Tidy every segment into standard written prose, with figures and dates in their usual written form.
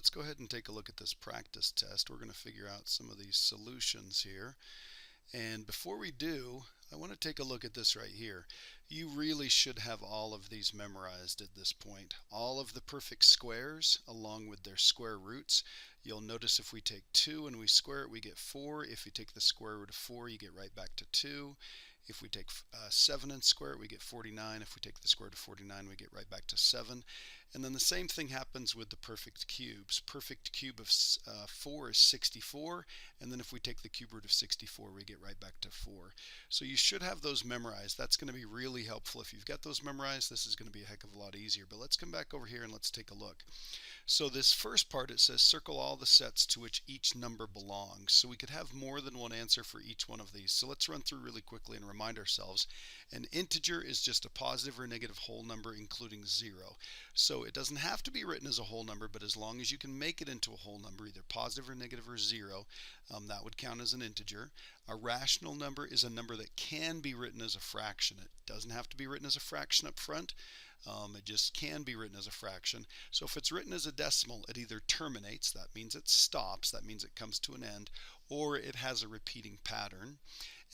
let's go ahead and take a look at this practice test. We're going to figure out some of these solutions here. And before we do, I want to take a look at this right here. You really should have all of these memorized at this point. All of the perfect squares along with their square roots. You'll notice if we take 2 and we square it, we get 4. If you take the square root of 4, you get right back to 2. If we take 7 and square it, we get 49. If we take the square root of 49, we get right back to 7. And then the same thing happens with the perfect cubes. Perfect cube of 4 is 64. And then if we take the cube root of 64, we get right back to 4. So you should have those memorized. That's going to be really helpful. If you've got those memorized, this is going to be a heck of a lot easier. But let's come back over here and let's take a look. So this first part, it says circle all the sets to which each number belongs. So we could have more than one answer for each one of these. So let's run through really quickly and remind ourselves. An integer is just a positive or negative whole number including 0. So it doesn't have to be written as a whole number, but as long as you can make it into a whole number, either positive or negative or 0, that would count as an integer. A rational number is a number that can be written as a fraction. It doesn't have to be written as a fraction up front. It just can be written as a fraction. So if it's written as a decimal, it either terminates, that means it stops, that means it comes to an end, or it has a repeating pattern.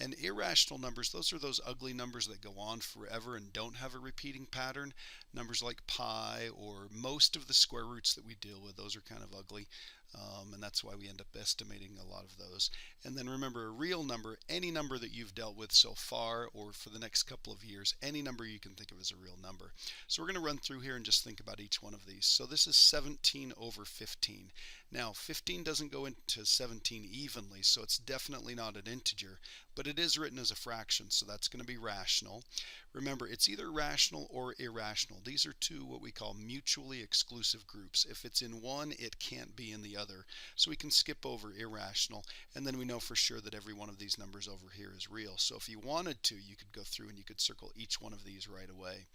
And irrational numbers, those are those ugly numbers that go on forever and don't have a repeating pattern. Numbers like pi or most of the square roots that we deal with, those are kind of ugly. And that's why we end up estimating a lot of those. And then remember, a real number, any number that you've dealt with so far or for the next couple of years, any number you can think of as a real number. So we're going to run through here and just think about each one of these. So this is 17 over 15. Now 15 doesn't go into 17 evenly, so it's definitely not an integer, but it is written as a fraction, so that's going to be rational. Remember, it's either rational or irrational. These are two what we call mutually exclusive groups. If it's in one, it can't be in the other. So we can skip over irrational, and then we know for sure that every one of these numbers over here is real. So if you wanted to, you could go through and you could circle each one of these right away.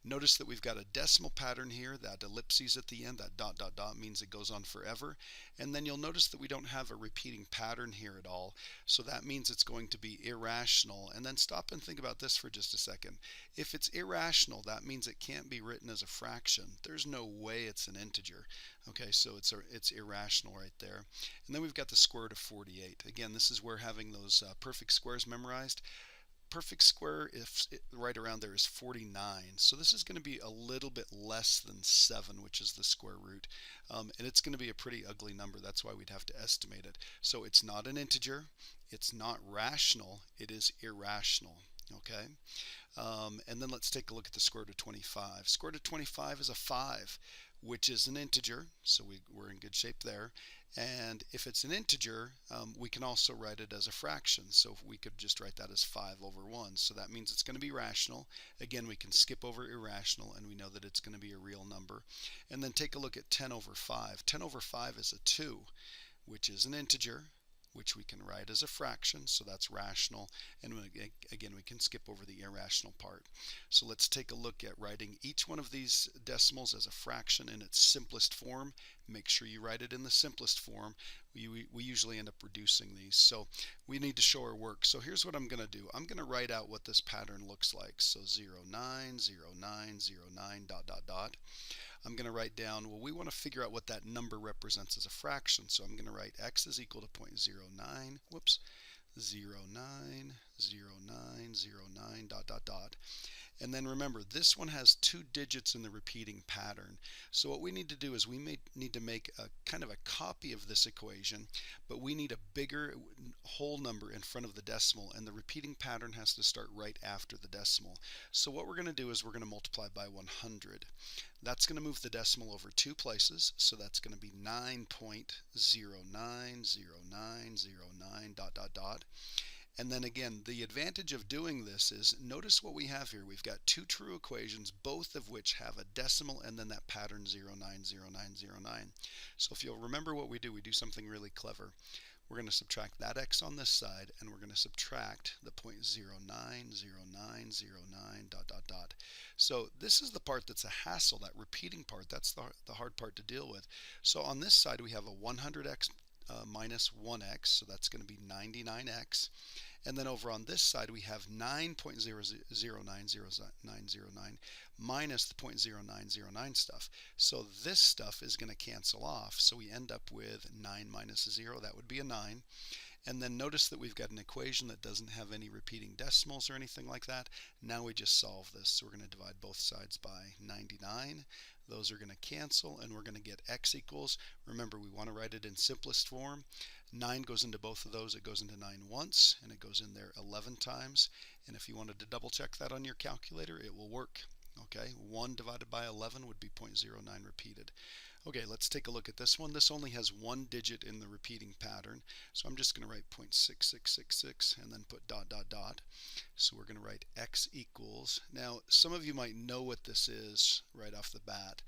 Notice that we've got a decimal pattern here. That ellipses at the end, that dot dot dot, means it goes on forever. And then you'll notice that we don't have a repeating pattern here at all. So that means it's going to be irrational. And then stop and think about this for just a second. If it's irrational, that means it can't be written as a fraction. There's no way it's an integer. Okay, so it's irrational right there. And then we've got the square root of 48. Again, this is where having those perfect squares memorized. Perfect square, if right around there, is 49. So this is going to be a little bit less than 7, which is the square root. And it's going to be a pretty ugly number. That's why we'd have to estimate it. So it's not an integer. It's not rational. It is irrational. Okay. And then let's take a look at the square root of 25. Square root of 25 is a 5, which is an integer. So we're in good shape there. And if it's an integer, we can also write it as a fraction. So we could just write that as 5 over 1. So that means it's going to be rational. Again, we can skip over irrational, and we know that it's going to be a real number. And then take a look at 10 over 5. 10 over 5 is a 2, which is an integer, which we can write as a fraction, so that's rational. And again, we can skip over the irrational part. So let's take a look at writing each one of these decimals as a fraction in its simplest form. Make sure you write it in the simplest form. We usually end up reducing these. So we need to show our work. So here's what I'm going to do. I'm going to write out what this pattern looks like. So 0, 9, 0, 9, 0, 9, dot, dot, dot. I'm going to write down, well, we want to figure out what that number represents as a fraction. So I'm going to write x is equal to 0.09, whoops, 0, 9, 0, 9, 0, 9, dot, dot, dot. And then remember, this one has 2 digits in the repeating pattern. So what we need to do is we may need to make a kind of a copy of this equation, but we need a bigger whole number in front of the decimal, and the repeating pattern has to start right after the decimal. So what we're going to do is we're going to multiply by 100. That's going to move the decimal over 2 places, so that's going to be 9.090909 dot dot dot. And then again, the advantage of doing this is, notice what we have here. We've got 2 true equations, both of which have a decimal and then that pattern 090909. So if you'll remember what we do something really clever. We're going to subtract that x on this side, and we're going to subtract the 0.090909 dot dot dot. So this is the part that's a hassle, that repeating part. That's the hard part to deal with. So on this side we have a 100x minus 1x, so that's going to be 99x. And then over on this side we have 9.00900909 minus the 0.0909 stuff. So this stuff is going to cancel off. So we end up with 9 minus 0. That would be a 9. And then notice that we've got an equation that doesn't have any repeating decimals or anything like that. Now we just solve this. So we're going to divide both sides by 99. Those are going to cancel, and we're going to get x equals, remember we want to write it in simplest form. 9 goes into both of those. It goes into 9 once, and it goes in there 11 times. And if you wanted to double check that on your calculator, it will work. Okay, 1 divided by 11 would be 0.09 repeated. Okay, let's take a look at this one. This only has one digit in the repeating pattern, so I'm just going to write 0.6666 and then put dot dot dot. So we're going to write x equals. Now, some of you might know what this is right off the bat,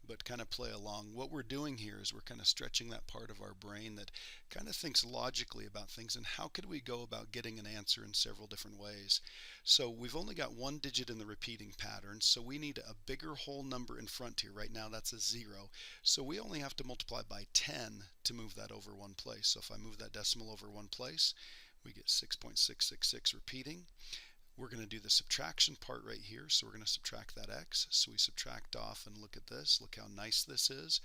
but kind of play along. What we're doing here is we're kind of stretching that part of our brain that kind of thinks logically about things, and how could we go about getting an answer in several different ways. So we've only got one digit in the repeating pattern, so we need a bigger whole number in front here. Right now that's a 0, so we only have to multiply by 10 to move that over one place. So if I move that decimal over one place, we get 6.666 repeating. We're going to do the subtraction part right here, so we're going to subtract that x. So we subtract off, and look at this. Look how nice this is.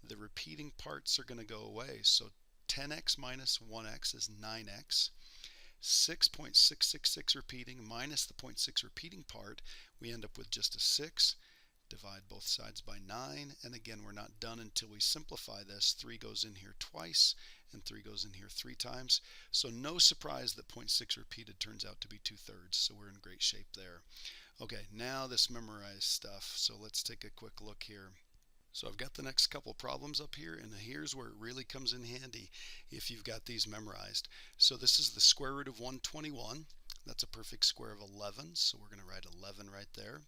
The repeating parts are going to go away. So 10x minus 1x is 9x. 6.666 repeating minus the 0.6 repeating part, we end up with just a 6. Divide both sides by 9, and again we're not done until we simplify this. 3 goes in here twice, and 3 goes in here 3 times. So no surprise that 0.6 repeated turns out to be 2/3, so we're in great shape there. Okay, now this memorized stuff, so let's take a quick look here. So I've got the next couple problems up here, and here's where it really comes in handy if you've got these memorized. So this is the square root of 121. That's a perfect square of 11, so we're going to write 11 right there.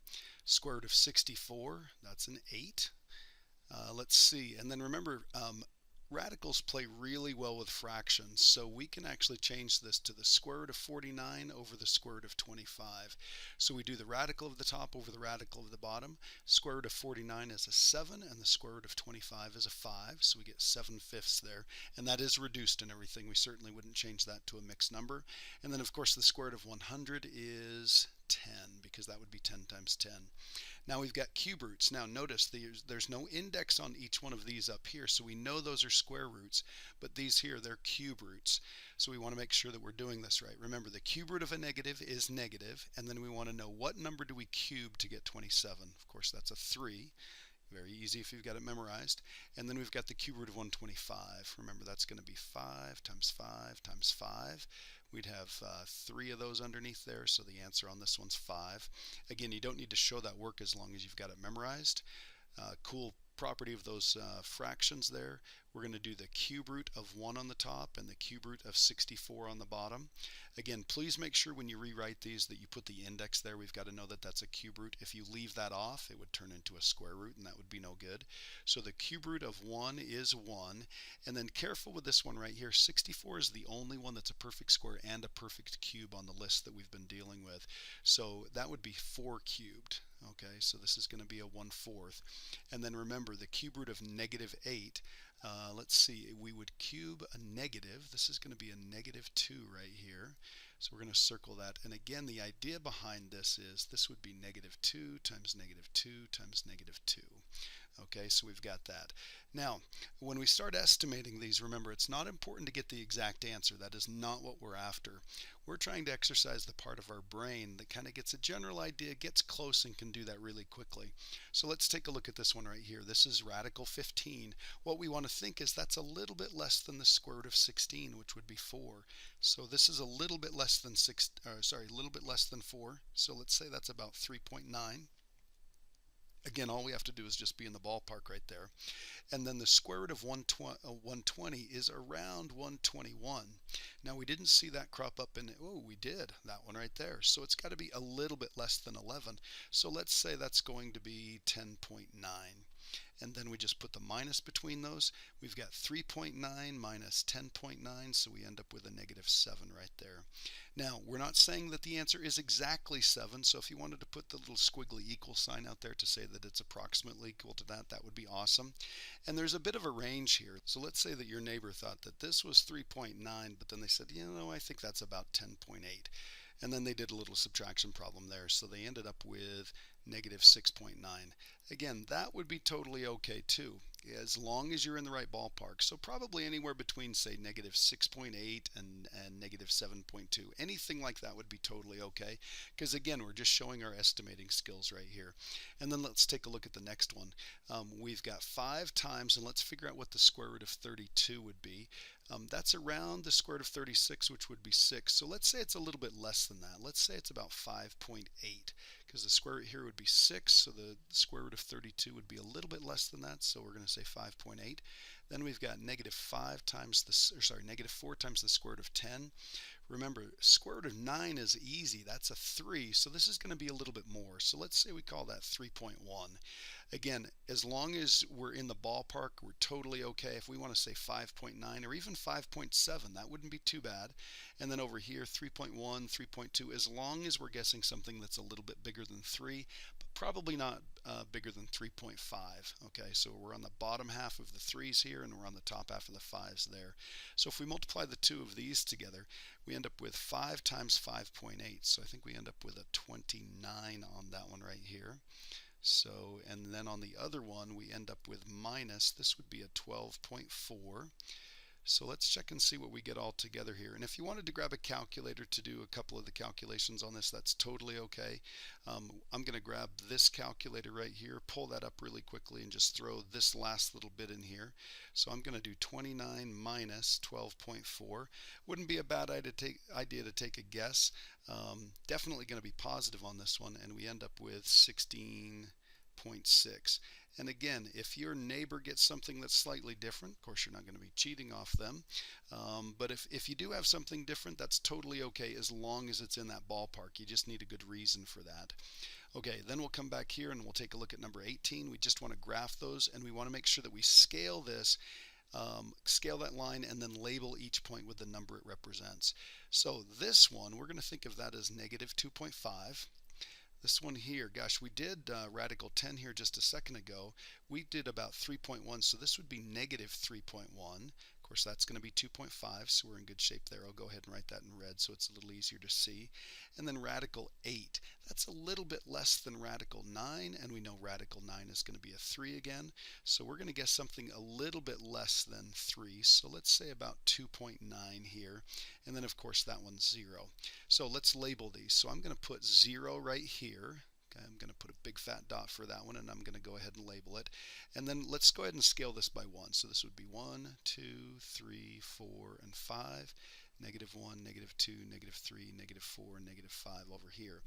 Square root of 64, that's an 8. Let's see, and then remember, radicals play really well with fractions, so we can actually change this to the square root of 49 over the square root of 25. So we do the radical of the top over the radical of the bottom. Square root of 49 is a 7, and the square root of 25 is a 5, so we get 7/5 there, and that is reduced and everything. We certainly wouldn't change that to a mixed number. And then of course the square root of 100 is 10, because that would be 10 times 10. Now we've got cube roots. Now notice there's no index on each one of these up here, so we know those are square roots, but these here, they're cube roots. So we want to make sure that we're doing this right. Remember, the cube root of a negative is negative, and then we want to know what number do we cube to get 27. Of course, that's a 3. Very easy if you've got it memorized. And then we've got the cube root of 125. Remember, that's going to be 5 times 5 times 5. We'd have 3 of those underneath there, so the answer on this one's 5. Again, you don't need to show that work as long as you've got it memorized. Cool property of those fractions there. We're going to do the cube root of 1 on the top and the cube root of 64 on the bottom. Again, please make sure when you rewrite these that you put the index there. We've got to know that that's a cube root. If you leave that off, it would turn into a square root, and that would be no good. So the cube root of 1 is 1. And then careful with this one right here. 64 is the only one that's a perfect square and a perfect cube on the list that we've been dealing with. So that would be 4 cubed. Okay, so this is going to be a 1/4. And then remember, the cube root of negative 8, let's see, we would cube a negative. This is going to be a negative 2 right here. So we're going to circle that. And again, the idea behind this is this would be negative 2 times negative 2 times negative 2. Okay, so we've got that. Now, when we start estimating these, remember, it's not important to get the exact answer. That is not what we're after. We're trying to exercise the part of our brain that kind of gets a general idea, gets close, and can do that really quickly. So let's take a look at this one right here. This is radical 15. What we want to think is that's a little bit less than the square root of 16, which would be 4. So this is a little bit less than a little bit less than 4. So let's say that's about 3.9. Again, all we have to do is just be in the ballpark right there. And then the square root of 120 is around 121. Now, we didn't see that crop up in, oh, we did, that one right there. So it's got to be a little bit less than 11. So let's say that's going to be 10.9. and then we just put the minus between those. We've got 3.9 minus 10.9, so we end up with a negative 7 right there. Now, we're not saying that the answer is exactly 7, so if you wanted to put the little squiggly equal sign out there to say that it's approximately equal to that, that would be awesome. And there's a bit of a range here. So let's say that your neighbor thought that this was 3.9, but then they said, you know, I think that's about 10.8. And then they did a little subtraction problem there, so they ended up with negative 6.9. Again, that would be totally okay too, as long as you're in the right ballpark. So probably anywhere between, say, negative 6.8 and negative 7.2. Anything like that would be totally okay, because again, we're just showing our estimating skills right here. And then let's take a look at the next one. We've got 5 times, and let's figure out what the square root of 32 would be. That's around the square root of 36, which would be 6. So let's say it's a little bit less than that. Let's say it's about 5.8, because the square root here would be 6, so the square root of 32 would be a little bit less than that, so we're going to say 5.8. Then we've got negative 5 times the, or sorry, negative 4 times the square root of 10. Remember, square root of 9 is easy. That's a 3, so this is going to be a little bit more. So let's say we call that 3.1. Again, as long as we're in the ballpark, we're totally okay. If we want to say 5.9 or even 5.7, that wouldn't be too bad. And then over here, 3.1, 3.2, as long as we're guessing something that's a little bit bigger than 3, but probably not bigger than 3.5. Okay, so we're on the bottom half of the 3's here, and we're on the top half of the 5's there. So if we multiply the two of these together, we end up with 5 times 5.8. So I think we end up with a 29 on that one right here. So, and then on the other one, we end up with minus, this would be a 12.4. So let's check and see what we get all together here. And if you wanted to grab a calculator to do a couple of the calculations on this, that's totally okay. I'm going to grab this calculator right here, pull that up really quickly, and just throw this last little bit in here. So I'm going to do 29 minus 12.4. Wouldn't be a bad idea to take a guess. Definitely going to be positive on this one, and we end up with 16.6. And again, if your neighbor gets something that's slightly different, of course you're not going to be cheating off them, but if you do have something different, that's totally okay as long as it's in that ballpark. You just need a good reason for that. Okay, then we'll come back here and we'll take a look at number 18. We just want to graph those, and we want to make sure that we scale this, scale that line, and then label each point with the number it represents. So this one, we're going to think of that as negative 2.5. This one here, gosh, we did radical 10 here just a second ago. We did about 3.1, so this would be negative 3.1. Of course, that's going to be 2.5, so we're in good shape there. I'll go ahead and write that in red so it's a little easier to see. And then radical 8. That's a little bit less than radical 9, and we know radical 9 is going to be a 3 again. So we're going to guess something a little bit less than 3. So let's say about 2.9 here. And then, of course, that one's 0. So let's label these. So I'm going to put 0 right here. Okay, I'm going to put a big fat dot for that one, and I'm going to go ahead and label it. And then let's go ahead and scale this by 1. So this would be 1, 2, 3, 4, and 5. Negative 1, negative 2, negative 3, negative 4, negative 5 over here.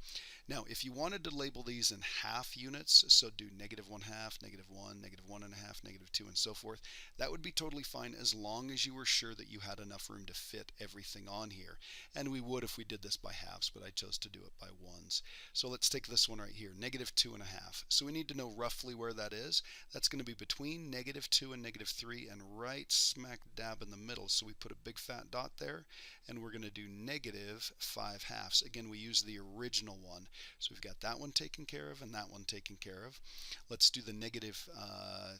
Now, if you wanted to label these in half units, so do negative 1/2, negative 1, negative 1.5, negative 2, and so forth, that would be totally fine as long as you were sure that you had enough room to fit everything on here. And we would if we did this by halves, but I chose to do it by ones. So let's take this one right here, negative 2.5. So we need to know roughly where that is. That's going to be between negative 2 and negative 3, and right smack dab in the middle. So we put a big fat dot there, and we're going to do negative 5/2. Again, we use the original one. So we've got that one taken care of and that one taken care of. Let's do the negative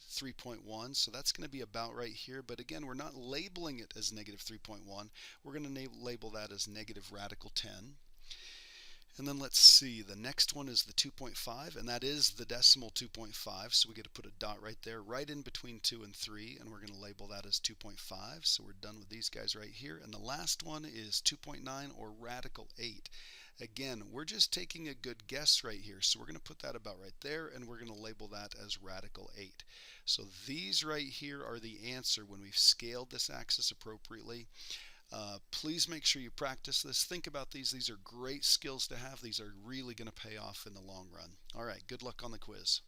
3.1. So that's going to be about right here. But again, we're not labeling it as negative 3.1. We're going to label that as negative radical 10. And then let's see, the next one is the 2.5, and that is the decimal 2.5, so we get to put a dot right there, right in between 2 and 3, and we're going to label that as 2.5, so we're done with these guys right here. And the last one is 2.9, or radical 8. Again, we're just taking a good guess right here, so we're going to put that about right there, and we're going to label that as radical 8. So these right here are the answer when we've scaled this axis appropriately. Please make sure you practice this. Think about these. These are great skills to have. These are really going to pay off in the long run. All right, good luck on the quiz.